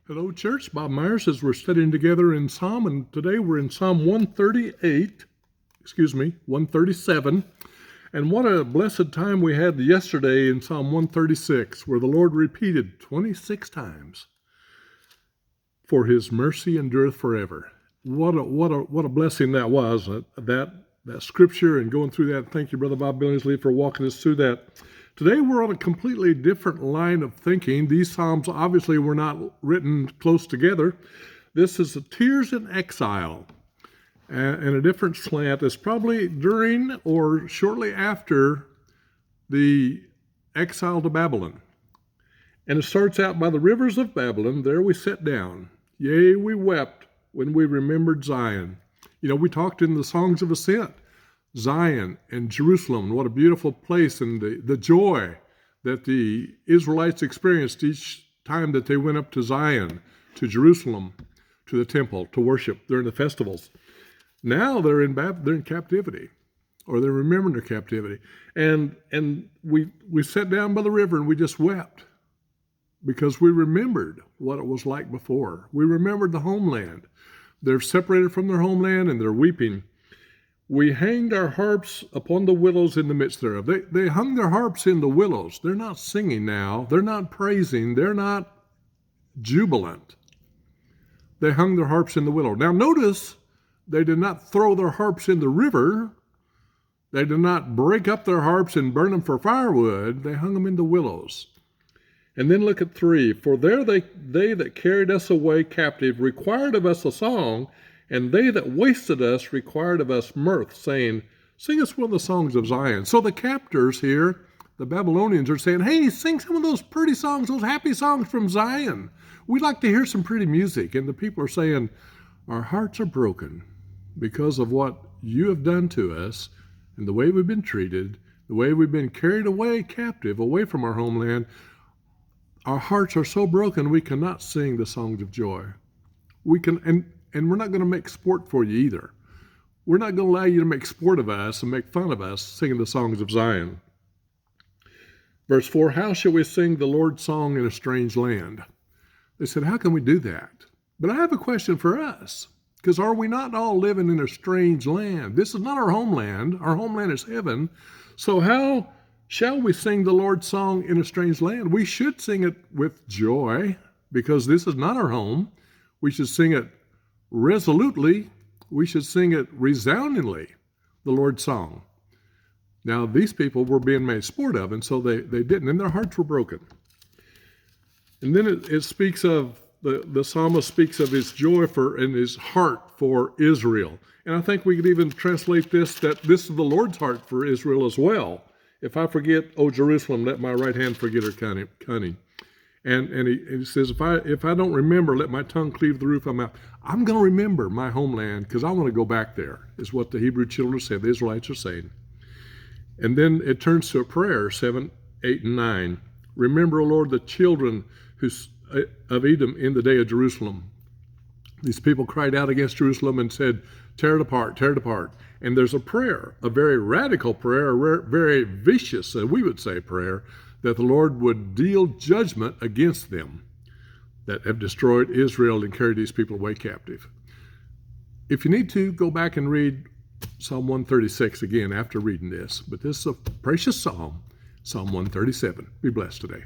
Hello, church. Bob Myers as we're studying together in Psalm, and today we're in Psalm 137. And what a blessed time we had yesterday in Psalm 136, where the Lord repeated 26 times, "For his mercy endureth forever." What a blessing that was, that scripture, and going through that. Thank you, Brother Bob Billingsley, for walking us through that. Today we're on a completely different line of thinking. These Psalms obviously were not written close together. This is the Tears in Exile, and a different slant. It's probably during or shortly after the exile to Babylon. And it starts out, "By the rivers of Babylon, there we sat down. Yea, we wept when we remembered Zion." You know, we talked in the Songs of Ascent, Zion and Jerusalem, what a beautiful place, and the joy that the Israelites experienced each time that they went up to Zion, to Jerusalem, to the temple to worship during the festivals. Now they're in captivity, or they're remembering their captivity. And we sat down by the river and we just wept because we remembered what it was like before. We remembered the homeland. They're separated from their homeland and they're weeping. "We hanged our harps upon the willows in the midst thereof." They hung their harps in the willows. They're not singing now. They're not praising. They're not jubilant. They hung their harps in the willow. Now notice, they did not throw their harps in the river. They did not break up their harps and burn them for firewood. They hung them in the willows. And then look at 3. "For there they that carried us away captive required of us a song, and they that wasted us required of us mirth, saying, Sing us one of the songs of Zion." So the captors here, the Babylonians, are saying, "Hey, sing some of those pretty songs, those happy songs from Zion. We'd like to hear some pretty music." And the people are saying, "Our hearts are broken because of what you have done to us and the way we've been treated, the way we've been carried away captive, away from our homeland. Our hearts are so broken we cannot sing the songs of joy. We can, and we're not going to make sport for you either. We're not going to allow you to make sport of us and make fun of us singing the songs of Zion." Verse 4, "How shall we sing the Lord's song in a strange land?" They said, "How can we do that?" But I have a question for us, because are we not all living in a strange land? This is not our homeland. Our homeland is heaven. So how shall we sing the Lord's song in a strange land? We should sing it with joy, because this is not our home. We should sing it resolutely. We should sing it resoundingly, the Lord's song. Now, these people were being made sport of, and so they didn't, and their hearts were broken. And then it speaks of, the psalmist speaks of his joy and his heart for Israel. And I think we could even translate this, that this is the Lord's heart for Israel as well. "If I forget, O Jerusalem, let my right hand forget her cunning." And he says, if I don't remember, let my tongue cleave the roof of my mouth. I'm going to remember my homeland because I want to go back there, is what the Hebrew children said, the Israelites are saying. And then it turns to a prayer, 7, 8, and 9. "Remember, O Lord, the children of Edom in the day of Jerusalem." These people cried out against Jerusalem and said, "Tear it apart, tear it apart." And there's a prayer, a very radical prayer, a very vicious, we would say, prayer, that the Lord would deal judgment against them that have destroyed Israel and carried these people away captive. If you need to, go back and read Psalm 136 again after reading this. But this is a precious psalm, Psalm 137. Be blessed today.